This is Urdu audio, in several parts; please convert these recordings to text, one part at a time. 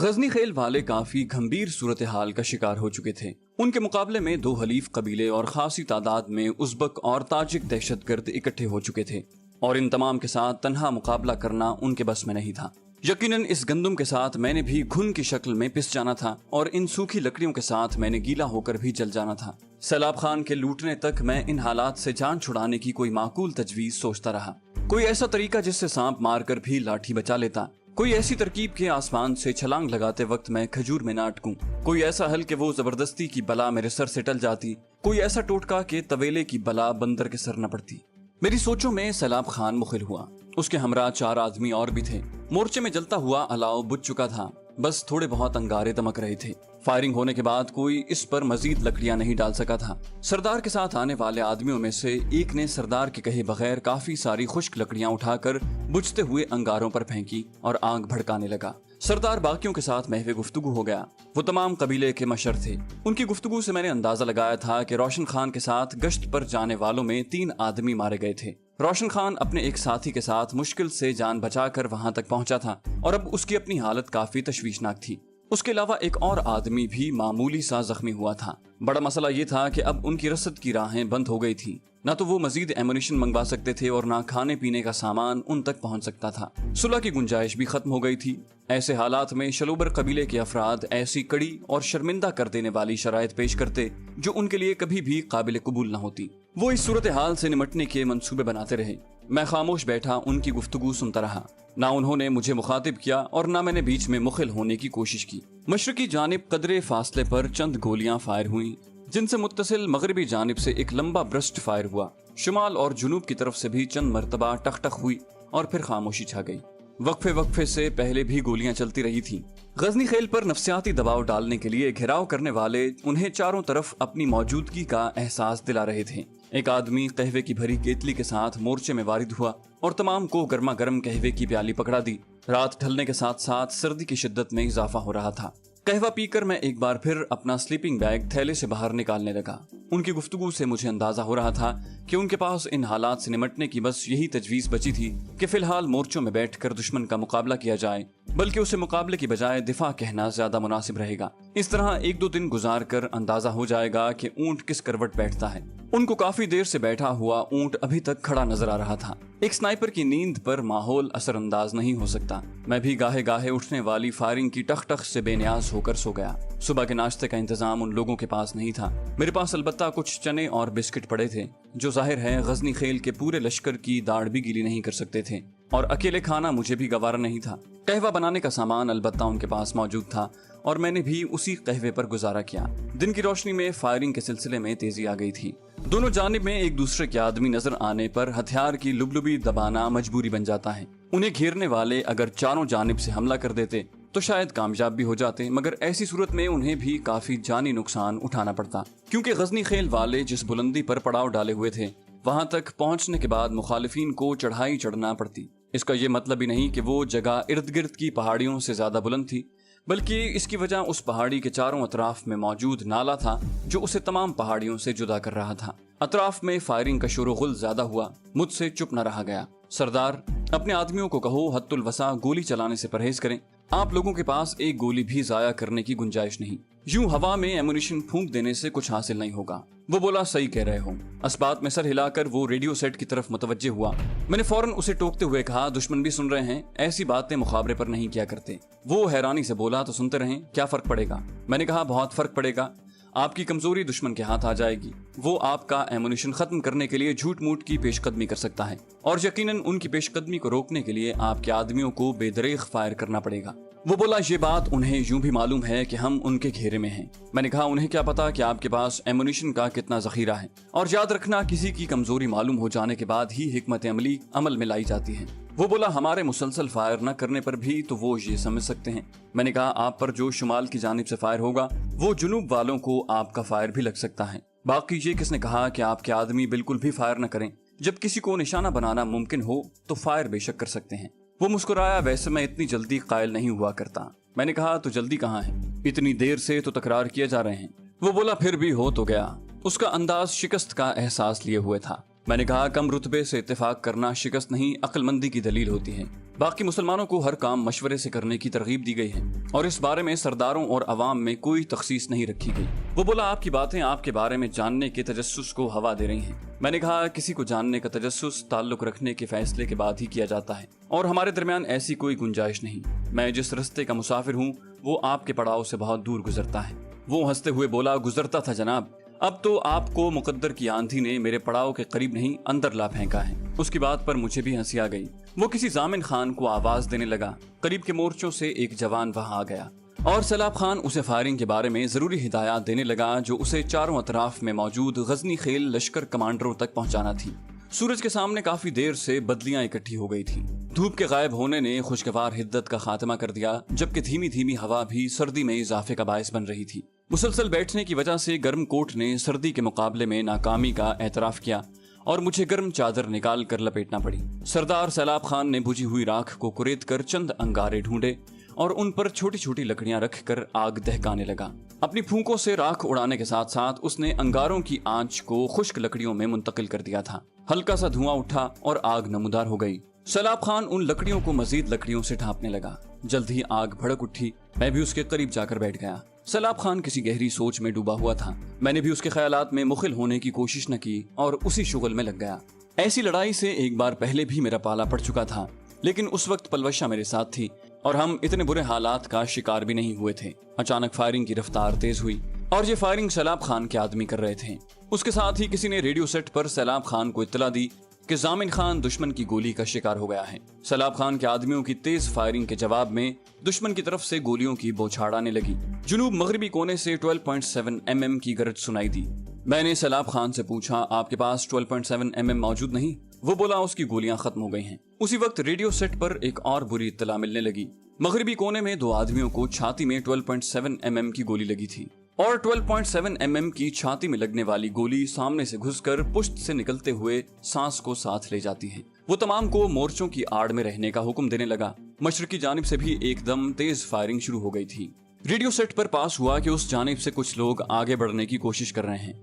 غزنی خیل والے کافی گھمبیر صورتحال کا شکار ہو چکے تھے۔ ان کے مقابلے میں دو حلیف قبیلے اور خاصی تعداد میں ازبک اور تاجک دہشت گرد اکٹھے ہو چکے تھے، اور ان تمام کے ساتھ تنہا مقابلہ کرنا ان کے بس میں نہیں تھا۔ یقیناً اس گندم کے ساتھ میں نے بھی گھن کی شکل میں پس جانا تھا، اور ان سوکھی لکڑیوں کے ساتھ میں نے گیلا ہو کر بھی جل جانا تھا۔ سیلاب خان کے لوٹنے تک میں ان حالات سے جان چھڑانے کی کوئی معقول تجویز سوچتا رہا، کوئی ایسا طریقہ جس سے سانپ مار کر بھی لاٹھی بچا لیتا، کوئی ایسی ترکیب کے آسمان سے چھلانگ لگاتے وقت میں کھجور میں نہ اٹکوں، کوئی ایسا حل کہ وہ زبردستی کی بلا میرے سر سے ٹل جاتی، کوئی ایسا ٹوٹکا کہ طویلے کی بلا بندر کے سر نہ پڑتی۔ میری سوچوں میں سیلاب خان مخل ہوا۔ اس کے ہمراہ 4 آدمی اور بھی تھے۔ مورچے میں جلتا ہوا الاؤ بجھ چکا تھا، بس تھوڑے بہت انگارے دمک رہے تھے۔ فائرنگ ہونے کے بعد کوئی اس پر مزید لکڑیاں نہیں ڈال سکا تھا۔ سردار کے ساتھ آنے والے آدمیوں میں سے ایک نے سردار کے کہے بغیر کافی ساری خشک لکڑیاں اٹھا کر بجھتے ہوئے انگاروں پر پھینکی اور آگ بھڑکانے لگا۔ سردار باقیوں کے ساتھ محو گفتگو ہو گیا۔ وہ تمام قبیلے کے مشر تھے۔ ان کی گفتگو سے میں نے اندازہ لگایا تھا کہ روشن خان کے ساتھ گشت پر جانے والوں میں 3 آدمی مارے گئے تھے۔ روشن خان اپنے ایک ساتھی کے ساتھ مشکل سے جان بچا کر وہاں تک پہنچا تھا، اور اب اس کی اپنی حالت کافی تشویشناک تھی۔ اس کے علاوہ ایک اور آدمی بھی معمولی سا زخمی ہوا تھا۔ بڑا مسئلہ یہ تھا کہ اب ان کی رسد کی راہیں بند ہو گئی تھی، نہ تو وہ مزید ایمونیشن منگوا سکتے تھے اور نہ کھانے پینے کا سامان ان تک پہنچ سکتا تھا۔ صلح کی گنجائش بھی ختم ہو گئی تھی۔ ایسے حالات میں شلوبر قبیلے کے افراد ایسی کڑی اور شرمندہ کر دینے والی شرائط پیش کرتے جو ان کے لیے کبھی بھی قابل قبول نہ ہوتی۔ وہ اس صورتحال سے نمٹنے کے منصوبے بناتے رہے۔ میں خاموش بیٹھا ان کی گفتگو سنتا رہا۔ نہ انہوں نے مجھے مخاطب کیا اور نہ میں نے بیچ میں مخل ہونے کی کوشش کی۔ مشرقی جانب قدرے فاصلے پر چند گولیاں فائر ہوئیں، جن سے متصل مغربی جانب سے ایک لمبا برسٹ فائر ہوا۔ شمال اور جنوب کی طرف سے بھی چند مرتبہ ٹک ٹک ہوئی اور پھر خاموشی چھا گئی۔ وقفے سے پہلے بھی گولیاں چلتی رہی تھیں۔ غزنی خیل پر نفسیاتی دباؤ ڈالنے کے لیے گھیراؤ کرنے والے انہیں چاروں طرف اپنی موجودگی کا احساس دلا رہے تھے۔ ایک آدمی قہوے کی بھری کیتلی کے ساتھ مورچے میں وارد ہوا اور تمام کو گرما گرم قہوے کی پیالی پکڑا دی۔ رات ڈھلنے کے ساتھ ساتھ سردی کی شدت میں اضافہ ہو رہا تھا۔ قہوہ پی کر میں ایک بار پھر اپنا سلیپنگ بیگ تھیلے سے باہر نکالنے لگا۔ ان کی گفتگو سے مجھے اندازہ ہو رہا تھا کہ ان کے پاس ان حالات سے نمٹنے کی بس یہی تجویز بچی تھی کہ فی الحال مورچوں میں بیٹھ کر دشمن کا مقابلہ کیا جائے، بلکہ اسے مقابلے کی بجائے دفاع کہنا زیادہ مناسب رہے گا۔ اس طرح 1-2 دن گزار کر اندازہ ہو جائے گا کہ اونٹ کس کروٹ بیٹھتا ہے۔ ان کو کافی دیر سے بیٹھا ہوا اونٹ ابھی تک کھڑا نظر آ رہا تھا۔ ایک سنائپر کی نیند پر ماحول اثر انداز نہیں ہو سکتا۔ میں بھی گاہے گاہے اٹھنے والی فائرنگ کی ٹخ ٹخ سے بے نیاز ہو کر سو گیا۔ صبح کے ناشتے کا انتظام ان لوگوں کے پاس نہیں تھا۔ میرے پاس البتہ کچھ چنے اور بسکٹ پڑے تھے، جو ظاہر ہے غزنی خیل کے پورے لشکر کی داڑھ بھی گیلی نہیں کر سکتے تھے، اور اکیلے کھانا مجھے بھی گوارا نہیں تھا۔ قہوہ بنانے کا سامان البتہ ان کے پاس موجود تھا، اور میں نے بھی اسی قہوے پر گزارا کیا۔ دن کی روشنی میں فائرنگ کے سلسلے میں تیزی آ گئی تھی۔ دونوں جانب میں ایک دوسرے کے آدمی نظر آنے پر ہتھیار کی لبلبی دبانا مجبوری بن جاتا ہے۔ انہیں گھیرنے والے اگر چاروں جانب سے حملہ کر دیتے تو شاید کامیاب بھی ہو جاتے، مگر ایسی صورت میں انہیں بھی کافی جانی نقصان اٹھانا پڑتا، کیونکہ غزنی خیل والے جس بلندی پر پڑاؤ ڈالے ہوئے تھے وہاں تک پہنچنے کے بعد مخالفین کو چڑھائی چڑھنا پڑتی۔ اس کا یہ مطلب ہی نہیں کہ وہ جگہ ارد گرد کی پہاڑیوں سے زیادہ بلند تھی، بلکہ اس کی وجہ اس پہاڑی کے چاروں اطراف میں موجود نالا تھا جو اسے تمام پہاڑیوں سے جدا کر رہا تھا۔ اطراف میں فائرنگ کا شور و غل زیادہ ہوا۔ مجھ سے چپ نہ رہا گیا۔ سردار، اپنے آدمیوں کو کہو حد الوسع گولی چلانے سے پرہیز کریں۔ آپ لوگوں کے پاس ایک گولی بھی ضائع کرنے کی گنجائش نہیں۔ یوں ہوا میں ایمونیشن پھونک دینے سے کچھ حاصل نہیں ہوگا۔ وہ بولا، صحیح کہہ رہے ہو۔ اسبات میں سر ہلا کر وہ ریڈیو سیٹ کی طرف متوجہ ہوا۔ میں نے فوراً اسے ٹوکتے ہوئے کہا، دشمن بھی سن رہے ہیں، ایسی باتیں مخابرے پر نہیں کیا کرتے۔ وہ حیرانی سے بولا، تو سنتے رہیں، کیا فرق پڑے گا؟ میں نے کہا، بہت فرق پڑے گا۔ آپ کی کمزوری دشمن کے ہاتھ آ جائے گی۔ وہ آپ کا ایمونیشن ختم کرنے کے لیے جھوٹ موٹ کی پیش قدمی کر سکتا ہے، اور یقیناً ان کی پیش قدمی کو روکنے کے لیے آپ کے آدمیوں کو بے دریغ فائر کرنا پڑے گا۔ وہ بولا، یہ بات انہیں یوں بھی معلوم ہے کہ ہم ان کے گھیرے میں ہیں۔ میں نے کہا، انہیں کیا پتا کہ آپ کے پاس ایمونیشن کا کتنا ذخیرہ ہے، اور یاد رکھنا کسی کی کمزوری معلوم ہو جانے کے بعد ہی حکمت عملی عمل میں لائی جاتی ہے۔ وہ بولا، ہمارے مسلسل فائر نہ کرنے پر بھی تو وہ یہ سمجھ سکتے ہیں۔ میں نے کہا، آپ پر جو شمال کی جانب سے فائر ہوگا وہ جنوب والوں کو آپ کا فائر بھی لگ سکتا ہے۔ باقی یہ کس نے کہا کہ آپ کے آدمی بالکل بھی فائر نہ کریں؟ جب کسی کو نشانہ بنانا ممکن ہو تو فائر بے شک کر سکتے ہیں۔ وہ مسکرایا، ویسے میں اتنی جلدی قائل نہیں ہوا کرتا۔ میں نے کہا، تو جلدی کہاں ہے؟ اتنی دیر سے تو تکرار کیے جا رہے ہیں۔ وہ بولا، پھر بھی ہو تو گیا۔ اس کا انداز شکست کا احساس لیے ہوئے تھا۔ میں نے کہا، کم رتبے سے اتفاق کرنا شکست نہیں، عقل مندی کی دلیل ہوتی ہے۔ باقی مسلمانوں کو ہر کام مشورے سے کرنے کی ترغیب دی گئی ہے اور اس بارے میں سرداروں اور عوام میں کوئی تخصیص نہیں رکھی گئی۔ وہ بولا آپ کی باتیں آپ کے بارے میں جاننے کے تجسس کو ہوا دے رہی ہیں۔ میں نے کہا کسی کو جاننے کا تجسس تعلق رکھنے کے فیصلے کے بعد ہی کیا جاتا ہے اور ہمارے درمیان ایسی کوئی گنجائش نہیں۔ میں جس رستے کا مسافر ہوں وہ آپ کے پڑاؤ سے بہت دور گزرتا ہے۔ وہ ہنستے ہوئے بولا گزرتا تھا جناب، اب تو آپ کو مقدر کی آندھی نے میرے پڑاؤ کے قریب نہیں اندر لا پھینکا ہے۔ اس کی بات پر مجھے بھی ہنسی آ گئی۔ وہ کسی ضامن خان کو آواز دینے لگا۔ قریب کے مورچوں سے ایک جوان وہاں آ گیا اور سیلاب خان اسے فائرنگ کے بارے میں ضروری ہدایات دینے لگا جو اسے چاروں اطراف میں موجود غزنی خیل لشکر کمانڈروں تک پہنچانا تھی۔ سورج کے سامنے کافی دیر سے بدلیاں اکٹھی ہو گئی تھی۔ دھوپ کے غائب ہونے نے خوشگوار حدت کا خاتمہ کر دیا، جبکہ دھیمی دھیمی ہوا بھی سردی میں اضافے کا باعث بن رہی تھی۔ مسلسل بیٹھنے کی وجہ سے گرم کوٹ نے سردی کے مقابلے میں ناکامی کا اعتراف کیا اور مجھے گرم چادر نکال کر لپیٹنا پڑی۔ سردار سیلاب خان نے بجھی ہوئی راکھ کو کریت کر چند انگارے ڈھونڈے اور ان پر چھوٹی چھوٹی لکڑیاں رکھ کر آگ دہکانے لگا۔ اپنی پھونکوں سے راکھ اڑانے کے ساتھ ساتھ اس نے انگاروں کی آنچ کو خشک لکڑیوں میں منتقل کر دیا تھا۔ ہلکا سا دھواں اٹھا اور آگ نمودار ہو گئی۔ سیلاب خان ان لکڑیوں کو مزید لکڑیوں سے ڈھانپنے لگا۔ جلد ہی آگ بھڑک اٹھی۔ میں بھی اس کے قریب جا کر بیٹھ گیا۔ سیلاب خان کسی گہری سوچ میں ڈوبا ہوا تھا۔ میں نے بھی اس کے خیالات میں مخل ہونے کی کوشش نہ کی اور اسی شغل میں لگ گیا۔ ایسی لڑائی سے ایک بار پہلے بھی میرا پالا پڑ چکا تھا، لیکن اس وقت پلوشا میرے ساتھ تھی اور ہم اتنے برے حالات کا شکار بھی نہیں ہوئے تھے۔ اچانک فائرنگ کی رفتار تیز ہوئی اور یہ فائرنگ سیلاب خان کے آدمی کر رہے تھے۔ اس کے ساتھ ہی کسی نے ریڈیو سیٹ پر سیلاب خان کو اطلاع دی کہ ضامن خان دشمن کی گولی کا شکار ہو گیا ہے۔ سیلاب خان کے آدمیوں کی تیز فائرنگ کے جواب میں دشمن کی طرف سے گولیوں کی بوچھاڑ آنے لگی۔ جنوب مغربی کونے سے 12.7 mm کی گرج سنائی دی۔ میں نے سیلاب خان سے پوچھا آپ کے پاس 12.7 mm موجود نہیں؟ وہ بولا اس کی گولیاں ختم ہو گئی ہیں۔ اسی وقت ریڈیو سیٹ پر ایک اور بری اطلاع ملنے لگی۔ مغربی کونے میں 2 آدمیوں کو چھاتی میں 12.7 mm کی گولی لگی تھی اور 12.7 mm کی چھاتی میں لگنے والی گولی سامنے سے گھس کر پشت سے نکلتے ہوئے سانس کو ساتھ لے جاتی ہے۔ وہ تمام کو مورچوں کی آڑ میں رہنے کا حکم دینے لگا۔ مشرقی جانب سے بھی ایک دم تیز فائرنگ شروع ہو گئی تھی۔ ریڈیو سیٹ پر پاس ہوا کہ اس جانب سے کچھ لوگ آگے بڑھنے کی کوشش کر رہے ہیں۔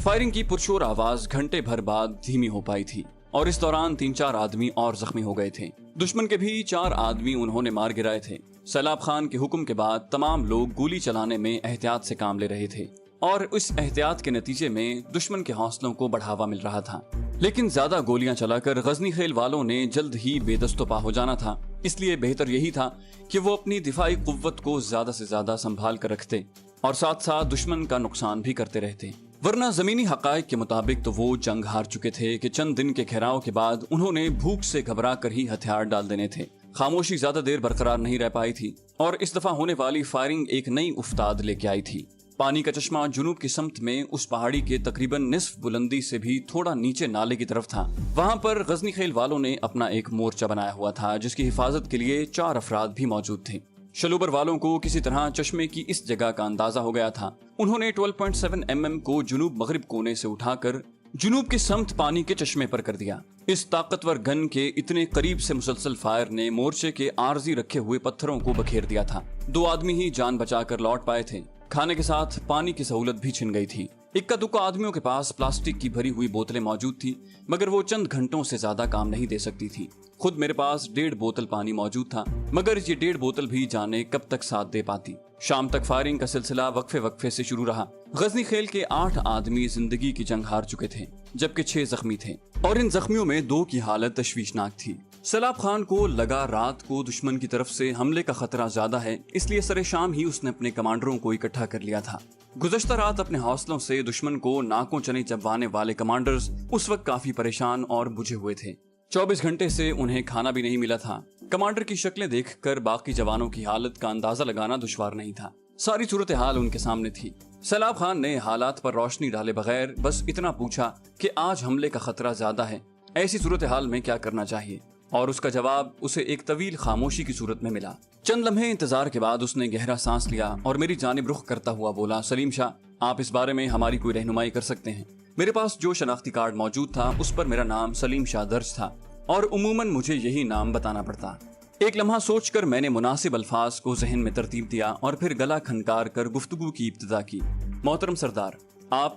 فائرنگ کی پرشور آواز گھنٹے بھر بعد دھیمی ہو پائی تھی اور اس دوران 3-4 آدمی اور زخمی ہو گئے تھے۔ دشمن کے بھی 4 آدمی انہوں نے مار گرائے تھے۔ سیلاب خان کے حکم کے بعد تمام لوگ گولی چلانے میں احتیاط سے کام لے رہے تھے اور اس احتیاط کے نتیجے میں دشمن کے حوصلوں کو بڑھاوا مل رہا تھا۔ لیکن زیادہ گولیاں چلا کر غزنی خیل والوں نے جلد ہی بے دست و پا ہو جانا تھا، اس لیے بہتر یہی تھا کہ وہ اپنی دفاعی قوت کو زیادہ سے زیادہ سنبھال کر رکھتے اور ساتھ ساتھ دشمن کا نقصان بھی کرتے رہتے، ورنہ زمینی حقائق کے مطابق تو وہ جنگ ہار چکے تھے کہ چند دن کے گھیراؤ کے بعد انہوں نے بھوک سے گھبرا کر ہی ہتھیار ڈال دینے تھے۔ خاموشی زیادہ دیر برقرار نہیں رہ پائی تھی اور اس دفعہ ہونے والی فائرنگ ایک نئی افتاد لے کے آئی تھی۔ پانی کا چشمہ جنوب کی سمت میں اس پہاڑی کے تقریباً نصف بلندی سے بھی تھوڑا نیچے نالے کی طرف تھا۔ وہاں پر غزنی خیل والوں نے اپنا ایک مورچہ بنایا ہوا تھا جس کی حفاظت کے لیے 4 افراد بھی موجود تھے۔ شلوبر والوں کو کسی طرح چشمے کی اس جگہ کا اندازہ ہو گیا تھا۔ انہوں نے 12.7 mm کو جنوب مغرب کونے سے اٹھا کر جنوب کی سمت پانی کے چشمے پر کر دیا۔ اس طاقتور گن کے اتنے قریب سے مسلسل فائر نے مورچے کے عارضی رکھے ہوئے پتھروں کو بکھیر دیا تھا۔ 2 آدمی ہی جان بچا کر لوٹ پائے تھے۔ کھانے کے ساتھ پانی کی سہولت بھی چھن گئی تھی۔ اکا دکا آدمیوں کے پاس پلاسٹک کی بھری ہوئی بوتلیں موجود تھی، مگر وہ چند گھنٹوں سے زیادہ کام نہیں دے سکتی تھی۔ خود میرے پاس 1.5 بوتل پانی موجود تھا، مگر یہ 1.5 بوتل بھی جانے کب تک ساتھ دے پاتی۔ شام تک فائرنگ کا سلسلہ وقفے سے شروع رہا۔ غزنی خیل کے 8 آدمی زندگی کی جنگ ہار چکے تھے، جبکہ 6 زخمی تھے اور ان زخمیوں میں 2 کی حالت تشویشناک تھی۔ سیلاب خان کو لگا رات کو دشمن کی طرف سے حملے کا خطرہ زیادہ ہے، اس لیے سر شام ہی اس نے اپنے کمانڈروں کو اکٹھا کر لیا تھا۔ گزشتہ رات اپنے حوصلوں سے دشمن کو ناکوں چنے چبوانے والے کمانڈرز اس وقت کافی پریشان اور بجھے ہوئے تھے۔ 24 گھنٹے سے انہیں کھانا بھی نہیں ملا تھا۔ کمانڈر کی شکلیں دیکھ کر باقی جوانوں کی حالت کا اندازہ لگانا دشوار نہیں تھا۔ ساری صورتحال ان کے سامنے تھی۔ سیلاب خان نے حالات پر روشنی ڈالے بغیر بس اتنا پوچھا کہ آج حملے کا خطرہ زیادہ ہے، ایسی صورتحال میں کیا کرنا چاہیے، اور اس کا جواب اسے ایک طویل خاموشی کی صورت میں ملا۔ چند لمحے انتظار کے بعد اس نے گہرا سانس لیا اور میری جانب رخ کرتا ہوا بولا، سلیم شاہ، آپ اس بارے میں ہماری کوئی رہنمائی کر سکتے ہیں؟ میرے پاس جو شناختی کارڈ موجود تھا اس پر میرا نام سلیم شاہ درج تھا اور عموماً مجھے یہی نام بتانا پڑتا۔ ایک لمحہ سوچ کر میں نے مناسب الفاظ کو ذہن میں ترتیب دیا اور پھر گلا کھنکار کر گفتگو کی ابتدا کی۔ محترم سردار، آپ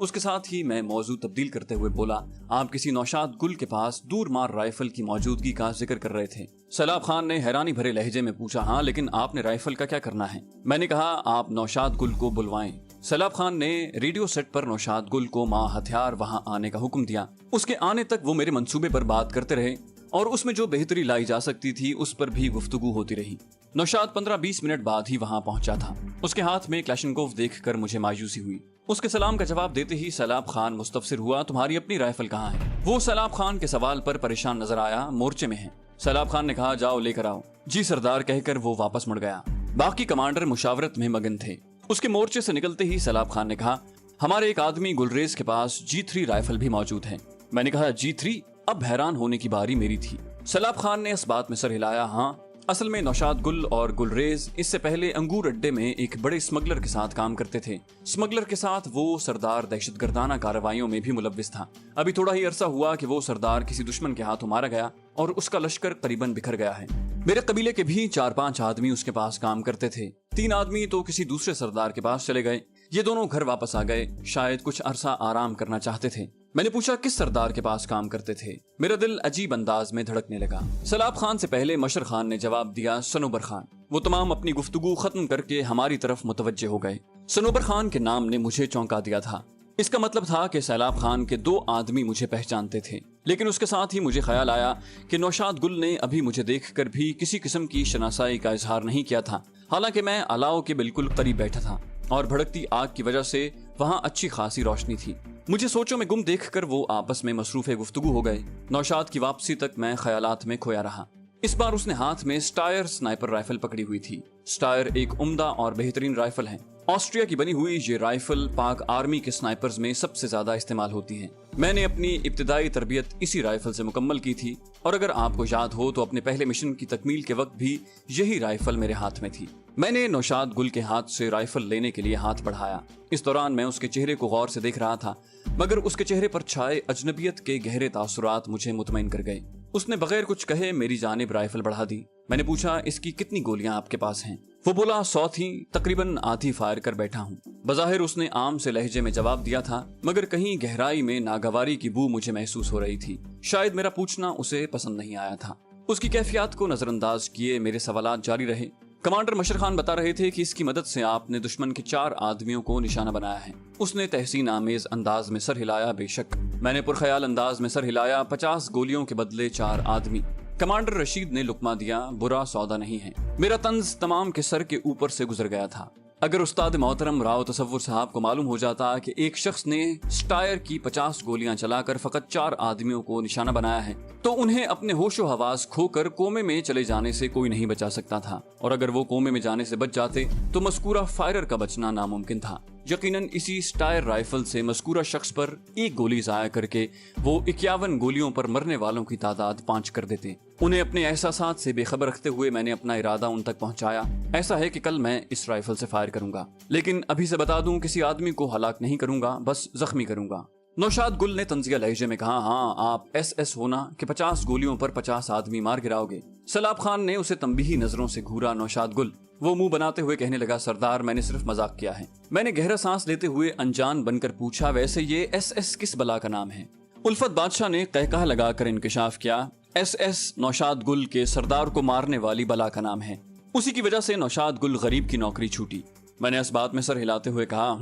اس کے ساتھ ہی میں موضوع تبدیل کرتے ہوئے بولا، آپ کسی نوشاد گل کے پاس دور مار رائفل کی موجودگی کا ذکر کر رہے تھے۔ سیلاب خان نے حیرانی بھرے لہجے میں پوچھا، ہاں لیکن آپ نے رائفل کا کیا کرنا ہے؟ میں نے کہا، آپ نوشاد گل کو بلوائیں۔ سیلاب خان نے ریڈیو سیٹ پر نوشاد گل کو ہتھیار وہاں آنے کا حکم دیا۔ اس کے آنے تک وہ میرے منصوبے پر بات کرتے رہے اور اس میں جو بہتری لائی جا سکتی تھی اس پر بھی گفتگو ہوتی رہی۔ نوشاد 15-20 منٹ بعد ہی وہاں پہنچا تھا۔ اس کے ہاتھ میں کلاشنکوف دیکھ کر مجھے مایوسی ہوئی۔ اس کے سلام کا جواب دیتے ہی سیلاب خان مستفسر ہوا، تمہاری اپنی رائفل کہاں ہے؟ وہ سیلاب خان کے سوال پر پریشان نظر آیا، مورچے میں ہے۔ سیلاب خان نے کہا، جاؤ لے کر آؤ۔ جی سردار کہہ کر وہ واپس مڑ گیا۔ باقی کمانڈر مشاورت میں مگن تھے۔ اس کے مورچے سے نکلتے ہی سیلاب خان نے کہا، ہمارے ایک آدمی گلریز کے پاس G3 رائفل بھی موجود ہے۔ میں نے کہا، G3؟ اب حیران ہونے کی باری میری تھی۔ سیلاب خان نے اس بات میں سر ہلایا، ہاں اصل میں نوشاد گل اور گلریز اس سے پہلے انگور اڈے میں ایک بڑے اسمگلر کے ساتھ کام کرتے تھے۔ اسمگلر کے ساتھ وہ سردار دہشت گردانہ کارروائیوں میں بھی ملوث تھا۔ ابھی تھوڑا ہی عرصہ ہوا کہ وہ سردار کسی دشمن کے ہاتھوں مارا گیا اور اس کا لشکر قریباً بکھر گیا ہے۔ میرے قبیلے کے بھی 4-5 آدمی اس کے پاس کام کرتے تھے۔ 3 آدمی تو کسی دوسرے سردار کے پاس چلے گئے۔ یہ دونوں گھر واپس آ گئے، شاید کچھ عرصہ آرام کرنا چاہتے تھے۔ میں نے پوچھا، کس سردار کے پاس کام کرتے تھے؟ میرا دل عجیب انداز میں دھڑکنے لگا۔ سیلاب خان سے پہلے مشر خان نے جواب دیا، صنوبر خان۔ وہ تمام اپنی گفتگو ختم کر کے ہماری طرف متوجہ ہو گئے۔ صنوبر خان کے نام نے مجھے چونکا دیا تھا۔ اس کا مطلب تھا کہ سیلاب خان کے 2 آدمی مجھے پہچانتے تھے، لیکن اس کے ساتھ ہی مجھے خیال آیا کہ نوشاد گل نے ابھی مجھے دیکھ کر بھی کسی قسم کی شناسائی کا اظہار نہیں کیا تھا، حالانکہ میں الاؤ کے بالکل قریب بیٹھا تھا اور بھڑکتی آگ کی وجہ سے وہاں اچھی خاصی روشنی تھی۔ مجھے سوچوں میں گم دیکھ کر وہ آپس میں مصروف گفتگو ہو گئے۔ نوشاد کی واپسی تک میں خیالات میں کھویا رہا۔ اس بار اس نے ہاتھ میں سٹائر سنائپر رائفل پکڑی ہوئی تھی۔ سٹائر ایک عمدہ اور بہترین رائفل ہے۔ آسٹریا کی بنی ہوئی یہ رائفل پاک آرمی کے سنائپرز میں سب سے زیادہ استعمال ہوتی ہے۔ میں نے اپنی ابتدائی تربیت اسی رائفل سے مکمل کی تھی، اور اگر آپ کو یاد ہو تو اپنے پہلے مشن کی تکمیل کے وقت بھی یہی رائفل میرے ہاتھ میں تھی۔ میں نے نوشاد گل کے ہاتھ سے رائفل لینے کے لیے ہاتھ بڑھایا۔ اس دوران میں اس کے چہرے کو غور سے دیکھ رہا تھا، مگر اس کے چہرے پر چھائے اجنبیت کے گہرے تاثرات مجھے مطمئن کر گئے۔ اس نے بغیر کچھ کہے میری جانب رائفل بڑھا دی۔ میں نے پوچھا، اس کی کتنی گولیاں آپ کے پاس ہیں؟ وہ بولا، 100 تھیں، تقریباً آدھی فائر کر بیٹھا ہوں۔ بظاہر اس نے عام سے لہجے میں جواب دیا تھا، مگر کہیں گہرائی میں ناگواری کی بو مجھے محسوس ہو رہی تھی۔ شاید میرا پوچھنا اسے پسند نہیں آیا تھا۔ اس کی کیفیات کو نظر انداز کیے میرے سوالات جاری رہے۔ کمانڈر مشر خان بتا رہے تھے کہ اس کی مدد سے آپ نے دشمن کے 4 آدمیوں کو نشانہ بنایا ہے۔ اس نے تحسین آمیز انداز میں سر ہلایا، بے شک۔ میں نے پرخیال انداز میں سر ہلایا، 50 گولیوں کے بدلے 4 آدمی۔ کمانڈر رشید نے لقمہ دیا، برا سودا نہیں ہے۔ میرا طنز تمام کے سر کے اوپر سے گزر گیا تھا۔ اگر استاد محترم راؤ تصور صاحب کو معلوم ہو جاتا کہ ایک شخص نے سٹائر کی 50 گولیاں چلا کر فقط 4 آدمیوں کو نشانہ بنایا ہے تو انہیں اپنے ہوش و حواس کھو کر کومے میں چلے جانے سے کوئی نہیں بچا سکتا تھا، اور اگر وہ کومے میں جانے سے بچ جاتے تو مذکورہ فائرر کا بچنا ناممکن تھا۔ یقیناً اسی سٹائر رائفل سے مذکورہ شخص پر 1 گولی ضائع کر کے وہ 51 گولیوں پر مرنے والوں کی تعداد 5 کر دیتے۔ انہیں اپنے احساسات سے بے خبر رکھتے ہوئے میں نے اپنا ارادہ ان تک پہنچایا۔ ایسا ہے کہ کل میں اس رائفل سے فائر کروں گا، لیکن ابھی سے بتا دوں کسی آدمی کو ہلاک نہیں کروں گا، بس زخمی کروں گا۔ نوشاد گل نے طنزیہ لہجے میں کہا، ہاں آپ ایس ہونا کہ 50 گولیوں پر 50 آدمی مار گراؤ گے۔ سیلاب خان نے اسے تنبیہی نظروں سے گھورا۔ نوشاد گل وہ منہ بناتے ہوئے کہنے لگا، سردار میں نے صرف مذاق کیا ہے۔ میں نے گہرا سانس لیتے ہوئے انجان بن کر پوچھا، ویسے یہ ایس کس بلا کا نام ہے؟ الفت بادشاہ نے قہقہ لگا کر انکشاف کیا، ایس نوشاد گل کے سردار کو مارنے والی بلا کا نام ہے۔ اسی کی وجہ سے نوشاد گل غریب کی نوکری چھوٹی۔ میں نے اس بات میں سر ہلاتے ہوئے کہا،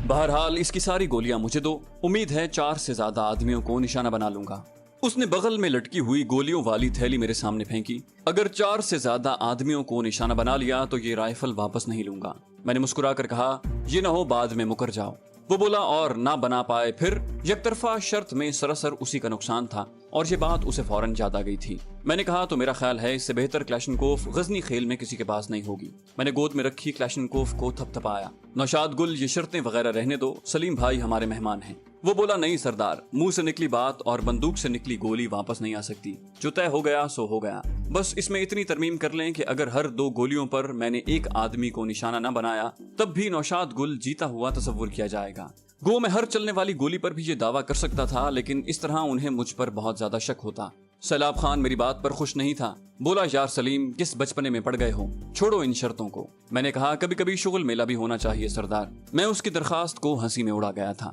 بہرحال اس کی ساری گولیاں مجھے دو، امید ہے 4 سے زیادہ آدمیوں کو نشانہ بنا لوں گا۔ اس نے بغل میں لٹکی ہوئی گولیوں والی تھیلی میرے سامنے پھینکی۔ اگر 4 سے زیادہ آدمیوں کو نشانہ بنا لیا تو یہ رائفل واپس نہیں لوں گا۔ میں نے مسکرا کر کہا، یہ نہ ہو بعد میں مکر جاؤ۔ وہ بولا، اور نہ بنا پائے پھر؟ یک طرفہ شرط میں سراسر اسی کا نقصان تھا، اور یہ بات اسے فوراً یاد آ گئی تھی۔ میں نے کہا، تو میرا خیال ہے اس سے بہتر کلاشنکوف غزنی خیل میں کسی کے پاس نہیں ہوگی۔ میں نے گود میں رکھی کلاشنکوف کو تھپ تھپایا۔ نوشاد گل یہ شرطیں وغیرہ رہنے دو، سلیم بھائی ہمارے مہمان ہیں۔ وہ بولا، نہیں سردار، منہ سے نکلی بات اور بندوق سے نکلی گولی واپس نہیں آ سکتی۔ جو طے ہو گیا سو ہو گیا۔ بس اس میں اتنی ترمیم کر لیں کہ اگر ہر 2 گولیوں پر میں نے 1 آدمی کو نشانہ نہ بنایا تب بھی نوشاد گل جیتا ہوا تصور کیا جائے گا۔ گو میں ہر چلنے والی گولی پر بھی یہ دعویٰ کر سکتا تھا، لیکن اس طرح انہیں مجھ پر بہت زیادہ شک ہوتا۔ سیلاب خان میری بات پر خوش نہیں تھا۔ بولا، یار سلیم، کس بچپنے میں پڑ گئے ہو، چھوڑو ان شرطوں کو۔ میں نے کہا، کبھی کبھی شغل میلہ بھی ہونا چاہیے سردار۔ میں اس کی درخواست کو ہنسی میں اڑا گیا تھا۔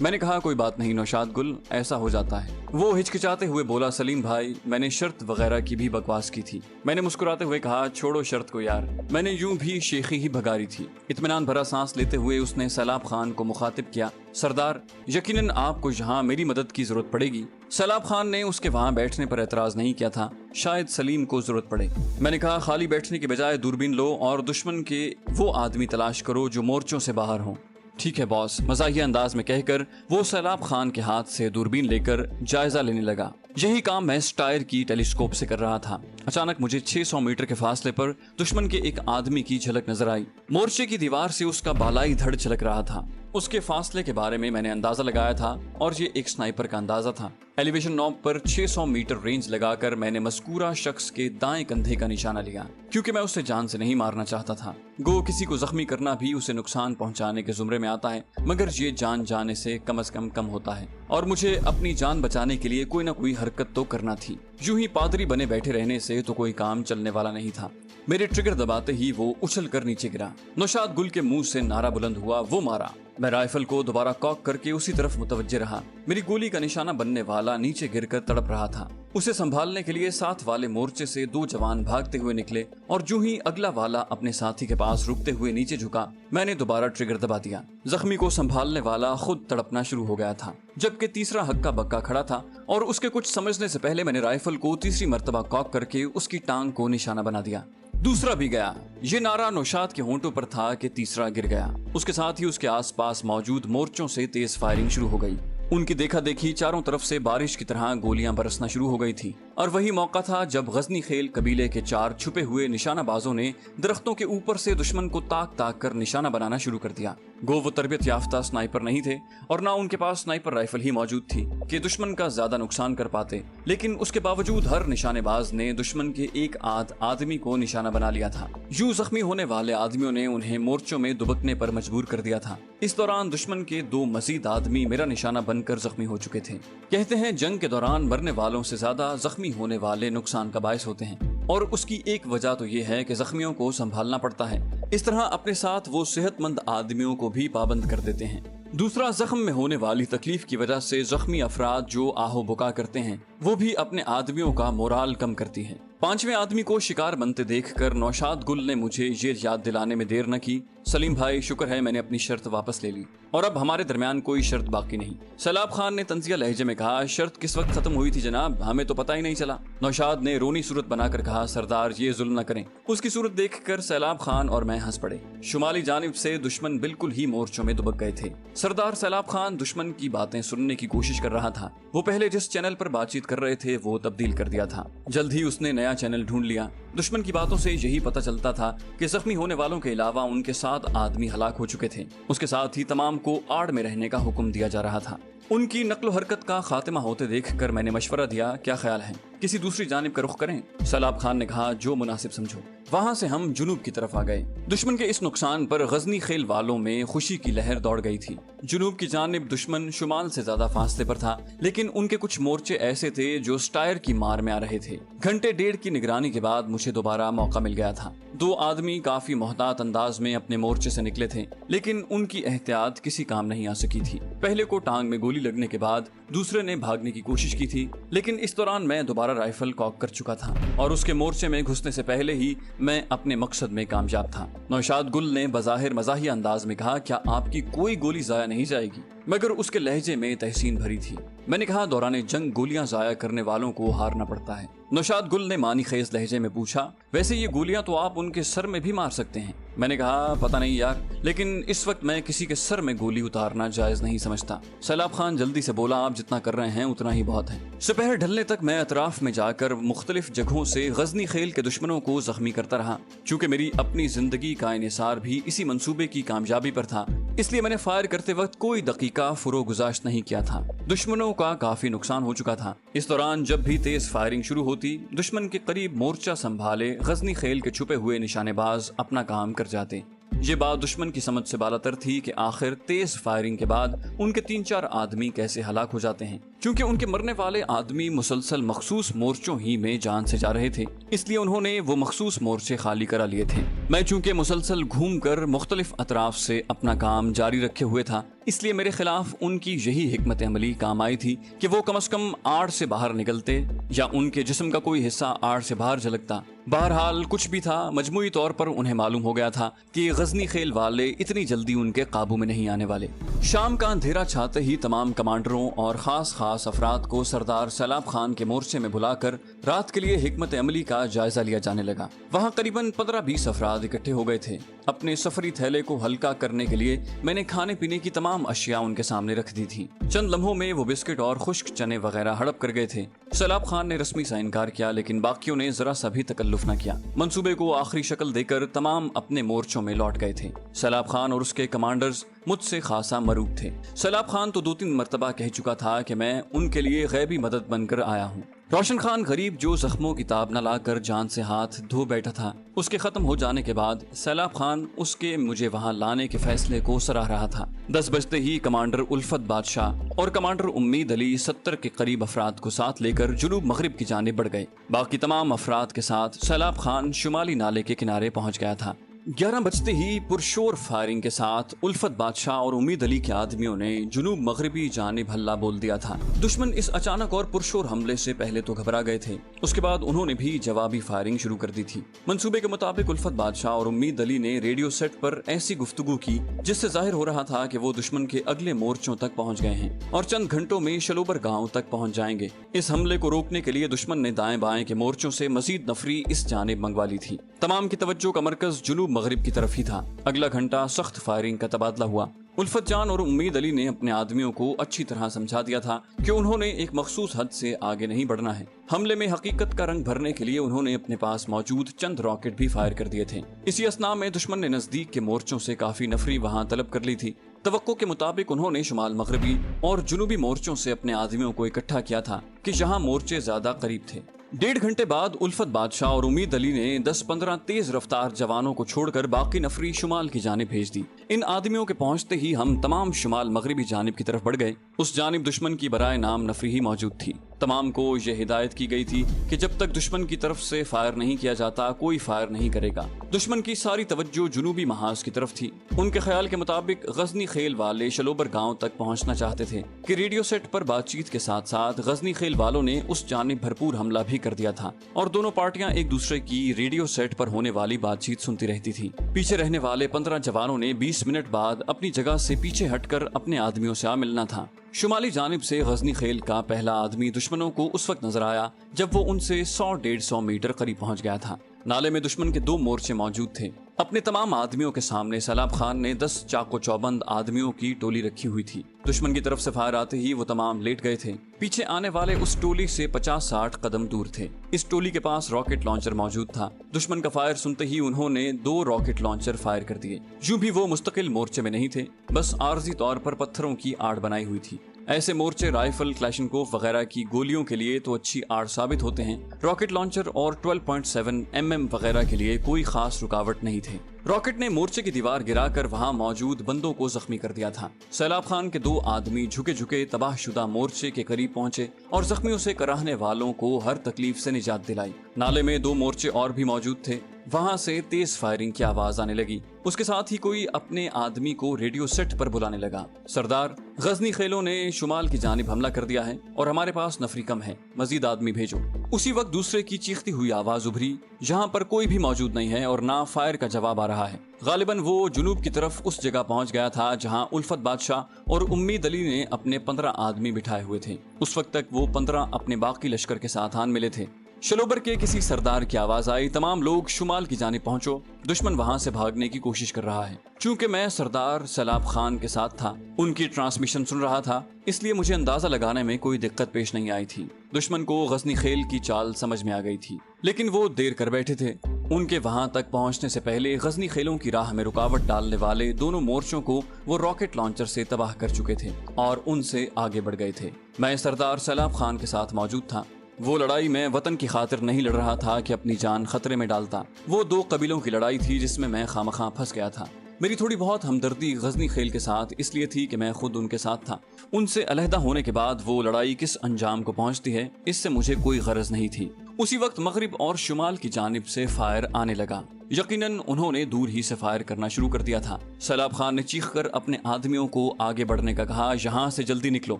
میں نے کہا کوئی بات نہیں نوشاد گل، ایسا ہو جاتا ہے۔ وہ ہچکچاتے ہوئے بولا سلیم بھائی میں نے شرط وغیرہ کی بھی بکواس کی تھی۔ میں نے مسکراتے ہوئے کہا چھوڑو شرط کو یار، میں نے یوں بھی شیخی ہی بھگاری تھی۔ اطمینان بھرا سانس لیتے ہوئے اس نے سیلاب خان کو مخاطب کیا، سردار یقیناً آپ کو یہاں میری مدد کی ضرورت پڑے گی۔ سیلاب خان نے اس کے وہاں بیٹھنے پر اعتراض نہیں کیا تھا، شاید سلیم کو ضرورت پڑے۔ میں نے کہا خالی بیٹھنے کے بجائے دوربین لو اور دشمن کے وہ آدمی تلاش کرو جو مورچوں سے باہر ہوں۔ ٹھیک ہے باس، مزاحیہ انداز میں کہہ کر وہ سیلاب خان کے ہاتھ سے دوربین لے کر جائزہ لینے لگا۔ یہی کام میں سٹائر کی ٹیلیسکوپ سے کر رہا تھا۔ اچانک مجھے 600 میٹر کے فاصلے پر دشمن کے ایک آدمی کی جھلک نظر آئی۔ مورچے کی دیوار سے اس کا بالائی دھڑ چھلک رہا تھا۔ اس کے فاصلے کے بارے میں نے اندازہ لگایا تھا اور یہ ایک سنائپر کا اندازہ تھا۔ ایلیویشن نوب پر 600 میٹر رینج لگا کر میں نے مذکورہ شخص کے دائیں کندھے کا نشانہ لیا، کیونکہ میں اسے جان سے نہیں مارنا چاہتا تھا۔ گو کسی کو زخمی کرنا بھی اسے نقصان پہنچانے کے زمرے میں آتا ہے، مگر یہ جان جانے سے کم از کم ہوتا ہے، اور مجھے اپنی جان بچانے کے لیے کوئی نہ کوئی حرکت تو کرنا تھی۔ یوں ہی پادری بنے بیٹھے رہنے سے تو کوئی کام چلنے والا نہیں تھا۔ میرے ٹریگر دباتے ہی وہ اچھل کر نیچے گرا۔ نوشاد گل کے منہ سے نعرہ بلند ہوا، وہ مارا۔ میں رائفل کو دوبارہ کاک کر کے اسی طرف متوجہ رہا۔ میری گولی کا نشانہ بننے والا نیچے گر کر تڑپ رہا تھا۔ اسے سنبھالنے کے لیے ساتھ والے مورچے سے 2 جوان بھاگتے ہوئے نکلے، اور جو ہی اگلا والا اپنے ساتھی کے پاس رکتے ہوئے نیچے جھکا، میں نے دوبارہ ٹریگر دبا دیا۔ زخمی کو سنبھالنے والا خود تڑپنا شروع ہو گیا تھا، جبکہ تیسرا ہکا بکا کھڑا تھا، اور اس کے کچھ سمجھنے سے پہلے میں نے رائفل کو تیسری مرتبہ کاک کر کے اس کی ٹانگ کو نشانہ بنا دیا۔ دوسرا بھی گیا۔ یہ نعرہ نوشاد کے ہونٹوں پر تھا کہ تیسرا گر گیا۔ اس کے ساتھ ہی اس کے آس پاس موجود مورچوں سے تیز فائرنگ شروع ہو گئی۔ ان کی دیکھا دیکھی چاروں طرف سے بارش کی طرح گولیاں برسنا شروع ہو گئی تھی، اور وہی موقع تھا جب غزنی خیل قبیلے کے 4 چھپے ہوئے نشانہ بازوں نے درختوں کے اوپر سے دشمن کو تاک تاک کر نشانہ بنانا شروع کر دیا۔ گو وہ تربیت یافتہ سنائپر نہیں تھے، اور نہ ان کے پاس سنائپر رائفل ہی موجود تھی کہ دشمن کا زیادہ نقصان کر پاتے، لیکن اس کے باوجود ہر نشانے باز نے دشمن کے ایک آدھ آدمی کو نشانہ بنا لیا تھا۔ یوں زخمی ہونے والے آدمیوں نے انہیں مورچوں میں دبکنے پر مجبور کر دیا تھا۔ اس دوران دشمن کے 2 مزید آدمی میرا نشانہ بن کر زخمی ہو چکے تھے۔ کہتے ہیں جنگ کے دوران مرنے والوں سے زیادہ زخمی ہونے والے نقصان کا باعث ہوتے ہیں، اور اس کی ایک وجہ تو یہ ہے کہ زخمیوں کو سنبھالنا پڑتا ہے۔ اس طرح اپنے ساتھ وہ صحت مند آدمیوں کو بھی پابند کر دیتے ہیں۔ دوسرا، زخم میں ہونے والی تکلیف کی وجہ سے زخمی افراد جو آہو بکا کرتے ہیں، وہ بھی اپنے آدمیوں کا مورال کم کرتی ہے۔ 5ویں آدمی کو شکار بنتے دیکھ کر نوشاد گل نے مجھے یہ یاد دلانے میں دیر نہ کی، سلیم بھائی شکر ہے میں نے اپنی شرط واپس لے لی، اور اب ہمارے درمیان کوئی شرط باقی نہیں۔ سیلاب خان نے طنزیہ لہجے میں کہا، شرط کس وقت ختم ہوئی تھی جناب، ہمیں تو پتہ ہی نہیں چلا۔ نوشاد نے رونی صورت بنا کر کہا، سردار یہ ظلم نہ کریں۔ اس کی صورت دیکھ کر سیلاب خان اور میں ہنس پڑے۔ شمالی جانب سے دشمن بالکل ہی مورچوں میں دبک گئے تھے۔ سردار سیلاب خان دشمن کی باتیں سننے کی کوشش کر رہا تھا۔ وہ پہلے جس چینل پر بات چیت کر رہے تھے وہ تبدیل کر دیا تھا۔ جلد ہی اس نے نیا چینل ڈھونڈ لیا۔ دشمن کی باتوں سے یہی پتہ چلتا تھا کہ زخمی ہونے والوں کے علاوہ ان کے 7 آدمی ہلاک ہو چکے تھے۔ اس کے ساتھ ہی تمام کو آڑ میں رہنے کا حکم دیا جا رہا تھا۔ ان کی نقل و حرکت کا خاتمہ ہوتے دیکھ کر میں نے مشورہ دیا، کیا خیال ہے کسی دوسری جانب کا رخ کریں؟ سیلاب خان نے کہا، جو مناسب سمجھو۔ وہاں سے ہم جنوب کی طرف آ گئے۔ دشمن کے اس نقصان پر غزنی خیل والوں میں خوشی کی لہر دوڑ گئی تھی۔ جنوب کی جانب دشمن شمال سے زیادہ فاصلے پر تھا، لیکن ان کے کچھ مورچے ایسے تھے جو سٹائر کی مار میں آ رہے تھے۔ گھنٹے 1.5 کی نگرانی کے بعد مجھے دوبارہ موقع مل گیا تھا۔ 2 آدمی کافی محتاط انداز میں اپنے مورچے سے نکلے تھے، لیکن ان کی احتیاط کسی کام نہیں آ سکی تھی۔ پہلے کو ٹانگ میں گولی لگنے کے بعد دوسرے نے بھاگنے کی کوشش کی تھی، لیکن اس دوران میں دوبارہ رائفل کاک کر چکا تھا، اور اس کے مورچے میں گھسنے سے پہلے ہی میں اپنے مقصد میں کامیاب تھا۔ نوشاد گل نے بظاہر مزاحیہ انداز میں کہا، کیا آپ کی کوئی گولی ضائع نہیں جائے گی؟ مگر اس کے لہجے میں تحسین بھری تھی۔ میں نے کہا، دوران جنگ گولیاں ضائع کرنے والوں کو ہارنا پڑتا ہے۔ نوشاد گل نے معنی خیز لہجے میں پوچھا، ویسے یہ گولیاں تو آپ ان کے سر میں بھی مار سکتے ہیں۔ میں نے کہا، پتہ نہیں یار، لیکن اس وقت میں کسی کے سر میں گولی اتارنا جائز نہیں سمجھتا۔ سیلاب خان جلدی سے بولا، آپ جتنا کر رہے ہیں اتنا ہی بہت ہے۔ سپہر ڈھلنے تک میں اطراف میں جا کر مختلف جگہوں سے غزنی خیل کے دشمنوں کو زخمی کرتا رہا۔ چونکہ میری اپنی زندگی کا انحصار بھی اسی منصوبے کی کامیابی پر تھا، اس لیے میں نے فائر کرتے وقت کوئی دقیقہ فروغ گزاشت نہیں کیا تھا۔ دشمنوں کا کافی نقصان ہو چکا تھا۔ اس دوران جب بھی تیز فائرنگ شروع ہوتی، دشمن کے قریب مورچہ سنبھالے غزنی خیل کے چھپے ہوئے نشانے باز اپنا کام کر جاتے۔ یہ بات دشمن کی سمجھ سے بالاتر تھی کہ آخر تیز فائرنگ کے بعد ان کے 3-4 آدمی کیسے ہلاک ہو جاتے ہیں، کیونکہ ان کے مرنے والے آدمی مسلسل مخصوص مورچوں ہی میں جان سے جا رہے تھے، اس لیے انہوں نے وہ مخصوص مورچے خالی کرا لیے تھے۔ میں چونکہ مسلسل گھوم کر مختلف اطراف سے اپنا کام جاری رکھے ہوئے تھا، اس لیے میرے خلاف ان کی یہی حکمت عملی کام آئی تھی کہ وہ کم از کم آڑ سے باہر نکلتے یا ان کے جسم کا کوئی حصہ آڑ سے باہر جھلکتا۔ بہرحال کچھ بھی تھا، مجموعی طور پر انہیں معلوم ہو گیا تھا کہ غزنی خیل والے اتنی جلدی ان کے قابو میں نہیں آنے والے۔ شام کا اندھیرا چھاتے ہی تمام کمانڈروں اور خاص افراد کو سردار سیلاب خان کے مورچے میں بلا کر رات کے لیے حکمت عملی کا جائزہ لیا جانے لگا۔ وہاں قریباً 15-20 افراد اکٹھے ہو گئے تھے۔ اپنے سفری تھیلے کو ہلکا کرنے کے لیے میں نے کھانے پینے کی تمام اشیاء ان کے سامنے رکھ دی تھی۔ چند لمحوں میں وہ بسکٹ اور خشک چنے وغیرہ ہڑپ کر گئے تھے۔ سیلاب خان نے رسمی سا انکار کیا، لیکن باقیوں نے ذرا سا بھی تکلف نہ کیا۔ منصوبے کو آخری شکل دے کر تمام اپنے مورچوں میں لوٹ گئے تھے۔ سیلاب خان اور اس کے کمانڈرز مجھ سے خاصا مروب تھے۔ سیلاب خان تو 2-3 مرتبہ کہہ چکا تھا کہ میں ان کے لیے غیبی مدد بن کر آیا ہوں۔ روشن خان غریب جو زخموں کی تاب نہ لا کر جان سے ہاتھ دھو بیٹھا تھا، اس کے ختم ہو جانے کے بعد سیلاب خان اس کے مجھے وہاں لانے کے فیصلے کو سراہ رہا تھا۔ 10 بجتے ہی کمانڈر الفت بادشاہ اور کمانڈر امید علی 70 کے قریب افراد کو ساتھ لے کر جنوب مغرب کی جانب بڑھ گئے۔ باقی تمام افراد کے ساتھ سیلاب خان شمالی نالے کے کنارے پہنچ گیا تھا۔ 11 بجتے ہی پرشور فائرنگ کے ساتھ الفت بادشاہ اور امید علی کے آدمیوں نے جنوب مغربی جانب حلہ بول دیا تھا۔ دشمن اس اچانک اور پرشور حملے سے پہلے تو گھبرا گئے تھے، اس کے بعد انہوں نے بھی جوابی فائرنگ شروع کر دی تھی۔ منصوبے کے مطابق الفت بادشاہ اور امید علی نے ریڈیو سیٹ پر ایسی گفتگو کی جس سے ظاہر ہو رہا تھا کہ وہ دشمن کے اگلے مورچوں تک پہنچ گئے ہیں اور چند گھنٹوں میں شلوبر گاؤں تک پہنچ جائیں گے۔ اس حملے کو روکنے کے لیے دشمن نے دائیں بائیں کے مورچوں سے مزید نفری اس جانب منگوا لی تھی۔ تمام کی توجہ کا مرکز جنوب مغرب کی طرف ہی تھا۔ اگلا گھنٹہ سخت فائرنگ کا تبادلہ ہوا۔ الفت جان اور امید علی نے اپنے آدمیوں کو اچھی طرح سمجھا دیا تھا کہ انہوں نے ایک مخصوص حد سے آگے نہیں بڑھنا ہے۔ حملے میں حقیقت کا رنگ بھرنے کے لیے انہوں نے اپنے پاس موجود چند راکٹ بھی فائر کر دیے تھے۔ اسی اثناء میں دشمن نے نزدیک کے مورچوں سے کافی نفری وہاں طلب کر لی تھی۔ توقع کے مطابق انہوں نے شمال مغربی اور جنوبی مورچوں سے اپنے آدمیوں کو اکٹھا کیا تھا کہ جہاں مورچے زیادہ قریب تھے۔ 1.5 گھنٹے بعد الفت بادشاہ اور امید علی نے 10-15 تیز رفتار جوانوں کو چھوڑ کر باقی نفری شمال کی جانب بھیج دی۔ ان آدمیوں کے پہنچتے ہی ہم تمام شمال مغربی جانب کی طرف بڑھ گئے۔ اس جانب دشمن کی برائے نام نفری ہی موجود تھی۔ تمام کو یہ ہدایت کی گئی تھی کہ جب تک دشمن کی طرف سے فائر نہیں کیا جاتا کوئی فائر نہیں کرے گا۔ دشمن کی ساری توجہ جنوبی محاذ کی طرف تھی۔ ان کے خیال کے مطابق غزنی خیل والے شلوبر گاؤں تک پہنچنا چاہتے تھے کہ ریڈیو سیٹ پر بات چیت کے ساتھ ساتھ غزنی خیل والوں نے اس جانب بھرپور حملہ بھی کر دیا تھا اور دونوں پارٹیاں ایک دوسرے کی ریڈیو سیٹ پر ہونے والی بات چیت سنتی رہتی تھی۔ پیچھے رہنے والے 15 جوانوں نے 20 منٹ بعد اپنی جگہ سے پیچھے ہٹ کر اپنے آدمیوں سے آ ملنا تھا۔ شمالی جانب سے غزنی خیل کا پہلا آدمی دشمنوں کو اس وقت نظر آیا جب وہ ان سے 100-150 میٹر قریب پہنچ گیا تھا۔ نالے میں دشمن کے 2 مورچے موجود تھے۔ اپنے تمام آدمیوں کے سامنے سیلاب خان نے 10 چاقو چوبند آدمیوں کی ٹولی رکھی ہوئی تھی۔ دشمن کی طرف سے فائر آتے ہی وہ تمام لیٹ گئے تھے۔ پیچھے آنے والے اس ٹولی سے 50-60 قدم دور تھے۔ اس ٹولی کے پاس راکٹ لانچر موجود تھا۔ دشمن کا فائر سنتے ہی انہوں نے 2 راکٹ لانچر فائر کر دیے۔ یوں بھی وہ مستقل مورچے میں نہیں تھے، بس عارضی طور پر پتھروں کی آڑ بنائی ہوئی تھی۔ ایسے مورچے رائفل، کلاشنکوف وغیرہ کی گولیوں کے لیے تو اچھی آڑ ثابت ہوتے ہیں، راکٹ لانچر اور 12.7 mm وغیرہ کے لیے کوئی خاص رکاوٹ نہیں تھے۔ راکٹ نے مورچے کی دیوار گرا کر وہاں موجود بندوں کو زخمی کر دیا تھا۔ سیلاب خان کے 2 آدمی جھکے جھکے تباہ شدہ مورچے کے قریب پہنچے اور زخمیوں سے کراہنے والوں کو ہر تکلیف سے نجات دلائی۔ نالے میں 2 مورچے اور بھی موجود تھے، وہاں سے تیز فائرنگ کی آواز آنے لگی۔ اس کے ساتھ ہی کوئی اپنے آدمی کو ریڈیو سیٹ پر بلانے لگا، سردار، غزنی خیلوں نے شمال کی جانب حملہ کر دیا ہے اور ہمارے پاس نفری کم ہے، مزید آدمی بھیجو۔ اسی وقت دوسرے کی چیختی ہوئی آواز ابھری، جہاں پر کوئی بھی موجود نہیں ہے اور نہ فائر کا جواب آ رہا ہے۔ غالباً وہ جنوب کی طرف اس جگہ پہنچ گیا تھا جہاں الفت بادشاہ اور امید علی نے اپنے 15 آدمی بٹھائے ہوئے تھے۔ اس وقت تک وہ 15 اپنے باقی لشکر کے ساتھ آن ملے تھے۔ شلوبر کے کسی سردار کی آواز آئی، تمام لوگ شمال کی جانب پہنچو، دشمن وہاں سے بھاگنے کی کوشش کر رہا ہے۔ چونکہ میں سردار سیلاب خان کے ساتھ تھا، ان کی ٹرانسمیشن سن رہا تھا، اس لیے مجھے اندازہ لگانے میں کوئی دقت پیش نہیں آئی تھی۔ دشمن کو غزنی خیل کی چال سمجھ میں آ گئی تھی، لیکن وہ دیر کر بیٹھے تھے۔ ان کے وہاں تک پہنچنے سے پہلے غزنی خیلوں کی راہ میں رکاوٹ ڈالنے والے دونوں مورچوں کو وہ راکٹ لانچر سے تباہ کر چکے تھے اور ان سے آگے بڑھ گئے تھے۔ میں سردار سیلاب خان کے ساتھ موجود تھا۔ وہ لڑائی میں وطن کی خاطر نہیں لڑ رہا تھا کہ اپنی جان خطرے میں ڈالتا، وہ دو قبیلوں کی لڑائی تھی جس میں خامخواہ پھنس گیا تھا۔ میری تھوڑی بہت ہمدردی غزنی خیل کے ساتھ اس لیے تھی کہ میں خود ان کے ساتھ تھا۔ ان سے علیحدہ ہونے کے بعد وہ لڑائی کس انجام کو پہنچتی ہے اس سے مجھے کوئی غرض نہیں تھی۔ اسی وقت مغرب اور شمال کی جانب سے فائر آنے لگا۔ یقیناً انہوں نے دور ہی سے فائر کرنا شروع کر دیا تھا۔ سیلاب خان نے چیخ کر اپنے آدمیوں کو آگے بڑھنے کا کہا، یہاں سے جلدی نکلو۔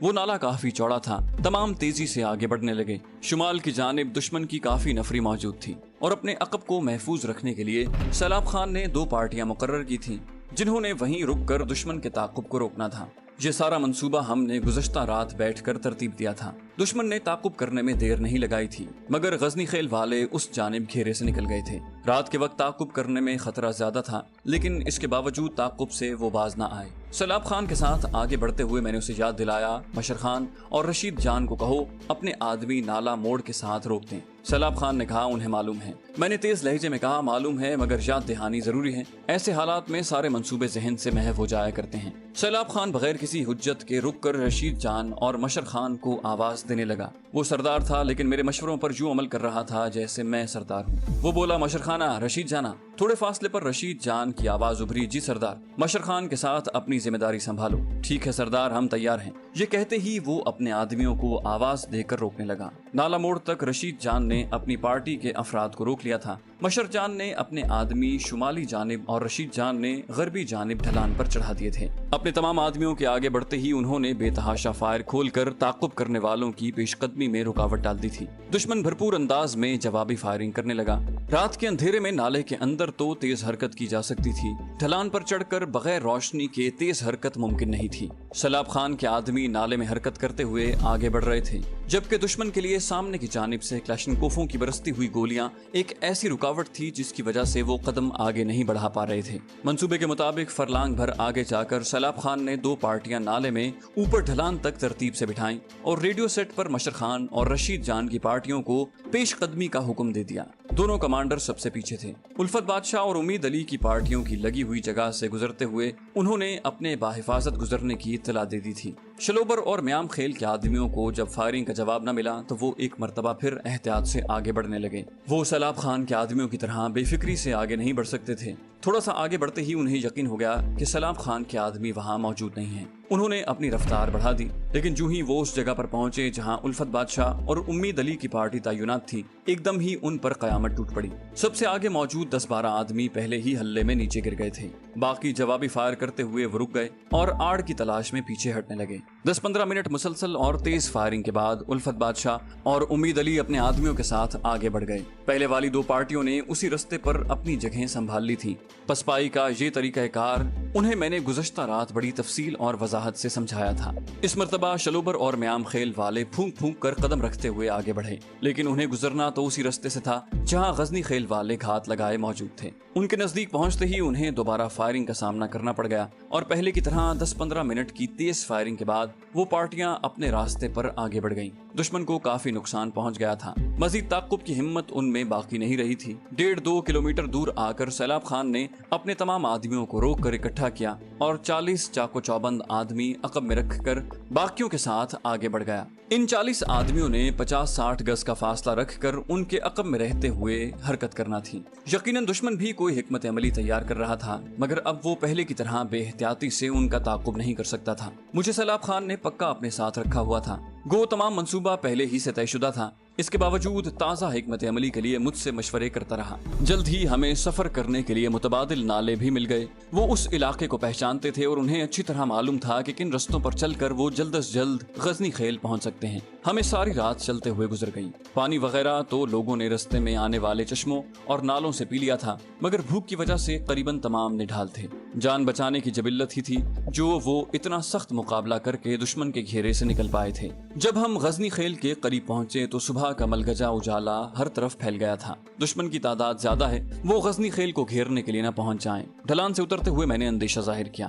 وہ نالا کافی چوڑا تھا، تمام تیزی سے آگے بڑھنے لگے۔ شمال کی جانب دشمن کی کافی نفری موجود تھی اور اپنے عقب کو محفوظ رکھنے کے لیے سیلاب خان نے 2 پارٹیاں مقرر کی تھیں جنہوں نے وہیں رک کر دشمن کے تعاقب کو روکنا تھا۔ یہ سارا منصوبہ ہم نے گزشتہ رات بیٹھ کر ترتیب دیا تھا۔ دشمن نے تعاقب کرنے میں دیر نہیں لگائی تھی، مگر غزنی خیل والے اس جانب گھیرے سے نکل گئے تھے۔ رات کے وقت تعاقب کرنے میں خطرہ زیادہ تھا، لیکن اس کے باوجود تعاقب سے وہ باز نہ آئے۔ سیلاب خان کے ساتھ آگے بڑھتے ہوئے میں نے اسے یاد دلایا، مشر خان اور رشید جان کو کہو اپنے آدمی نالا موڑ کے ساتھ روک دیں۔ سیلاب خان نے کہا، انہیں معلوم ہے۔ میں نے تیز لہجے میں کہا، معلوم ہے مگر یاد دہانی ضروری ہے، ایسے حالات میں سارے منصوبے ذہن سے محو ہو جایا کرتے ہیں۔ سیلاب خان بغیر کسی حجت کے رک کر رشید جان اور مشر خان کو آواز دینے لگا۔ وہ سردار تھا لیکن میرے مشوروں پر یوں عمل کر رہا تھا جیسے میں سردار ہوں۔ وہ بولا، مشر خانہ، رشید جانا۔ تھوڑے فاصلے پر رشید جان کی آواز ابھری، جی سردار۔ مشر خان کے ساتھ اپنی ذمہ داری سنبھالو۔ ٹھیک ہے سردار، ہم تیار ہیں۔ یہ کہتے ہی وہ اپنے آدمیوں کو آواز دے کر روکنے لگا۔ نالا موڑ تک رشید جان نے اپنی پارٹی کے افراد کو روک لیا تھا۔ مشر جان نے اپنے آدمی شمالی جانب اور رشید جان نے غربی جانب ڈھلان پر چڑھا دیے تھے۔ اپنے تمام آدمیوں کے آگے بڑھتے ہی انہوں نے بے تحاشا فائر کھول کر تعاقب کرنے والوں کی پیش قدمی میں رکاوٹ ڈال دی تھی۔ دشمن بھرپور انداز میں جوابی فائرنگ کرنے لگا۔ رات کے اندھیرے میں نالے کے اندر تو تیز حرکت کی جا سکتی تھی، ڈھلان پر چڑھ کر بغیر روشنی کے تیز حرکت ممکن نہیں تھی۔ سیلاب خان کے آدمی نالے میں حرکت کرتے ہوئے آگے بڑھ رہے تھے، جبکہ دشمن کے لیے سامنے کی جانب سے کلاشنکوفوں کی برستی ہوئی گولیاں ایک ایسی رکاوٹ تھی جس کی وجہ سے وہ قدم آگے نہیں بڑھا پا رہے تھے۔ منصوبے کے مطابق فرلانگ بھر آگے جا کر سیلاب خان نے 2 پارٹیاں نالے میں اوپر ڈھلان تک ترتیب سے بٹھائیں اور ریڈیو سیٹ پر مشر خان اور رشید جان کی پارٹیوں کو پیش قدمی کا حکم دے دیا۔ دونوں کمانڈر سب سے پیچھے تھے۔ الفت بادشاہ اور امید علی کی پارٹیوں کی لگی ہوئی جگہ سے گزرتے ہوئے انہوں نے اپنے باحفاظت گزرنے کی اطلاع دے دی تھی۔ شلوبر اور میام خیل کے آدمیوں کو جب فائرنگ کا جواب نہ ملا تو وہ ایک مرتبہ پھر احتیاط سے آگے بڑھنے لگے۔ وہ سیلاب خان کے آدمیوں کی طرح بے فکری سے آگے نہیں بڑھ سکتے تھے۔ تھوڑا سا آگے بڑھتے ہی انہیں یقین ہو گیا کہ سیلاب خان کے آدمی وہاں موجود نہیں ہیں۔ انہوں نے اپنی رفتار بڑھا دی، لیکن جو ہی وہ اس جگہ پر پہنچے جہاں الفت بادشاہ اور امید علی کی پارٹی تعینات تھی، ایک دم ہی ان پر قیامت ٹوٹ پڑی۔ سب سے آگے موجود 10-12 آدمی پہلے ہی حلے میں نیچے گر گئے تھے۔ باقی جوابی فائر کرتے ہوئے وہ رک گئے اور آڑ کی تلاش میں پیچھے ہٹنے لگے۔ 10-15 منٹ مسلسل اور تیز فائرنگ کے بعد الفت بادشاہ اور امید علی اپنے آدمیوں کے ساتھ آگے بڑھ گئے۔ پہلے والی 2 پارٹیوں نے اسی رستے پر اپنی جگہیں سنبھال لی تھی۔ پسپائی کا یہ طریقہ کار انہیں میں نے گزشتہ رات بڑی تفصیل اور وضاحت سے سمجھایا تھا۔ اس مرتبہ شلوبر اور میام خیل والے پھونک پھونک کر قدم رکھتے ہوئے آگے بڑھے، لیکن انہیں گزرنا تو اسی رستے سے تھا جہاں غزنی خیل والے گھات لگائے موجود تھے۔ ان کے نزدیک پہنچتے ہی انہیں دوبارہ فائرنگ کا سامنا کرنا پڑ گیا اور پہلے کی طرح 10-15 منٹ کی تیز فائرنگ کے بعد وہ پارٹیاں اپنے راستے پر آگے بڑھ گئیں۔ دشمن کو کافی نقصان پہنچ گیا تھا، مزید تعاقب کی ہمت ان میں باقی نہیں رہی تھی۔ 1.5-2 کلومیٹر دور آ کر سیلاب خان نے اپنے تمام آدمیوں کو روک کر اکٹھا کیا اور 40 چاقو چوبند آدمی عقب میں رکھ کر باقیوں کے ساتھ آگے بڑھ گیا۔ ان 40 آدمیوں نے 50-60 گز کا فاصلہ رکھ کر ان کے عقب میں رہتے ہوئے حرکت کرنا تھی۔ یقیناً دشمن بھی کوئی حکمت عملی تیار کر رہا تھا، مگر اب وہ پہلے کی طرح بے احتیاطی سے ان کا تعاقب نہیں کر سکتا تھا۔ مجھے سیلاب خان نے پکا اپنے ساتھ رکھا ہوا تھا، گو تمام منصوبہ پہلے ہی سے طے شدہ تھا۔ اس کے باوجود تازہ حکمت عملی کے لیے مجھ سے مشورے کرتا رہا۔ جلد ہی ہمیں سفر کرنے کے لیے متبادل نالے بھی مل گئے۔ وہ اس علاقے کو پہچانتے تھے اور انہیں اچھی طرح معلوم تھا کہ کن رستوں پر چل کر وہ جلد از جلد غزنی خیل پہنچ سکتے ہیں۔ ہمیں ساری رات چلتے ہوئے گزر گئی۔ پانی وغیرہ تو لوگوں نے رستے میں آنے والے چشموں اور نالوں سے پی لیا تھا، مگر بھوک کی وجہ سے قریباً تمام نڈھال تھے۔ جان بچانے کی جبلت ہی تھی جو وہ اتنا سخت مقابلہ کر کے دشمن کے گھیرے سے نکل پائے تھے۔ جب ہم غزنی خیل کے قریب پہنچے تو صبح کا ملگجا اجالا ہر طرف پھیل گیا تھا۔ دشمن کی تعداد زیادہ ہے، وہ غزنی خیل کو گھیرنے کے لیے نہ پہنچ جائیں۔ ڈھلان سے اترتے ہوئے میں نے اندیشہ ظاہر کیا،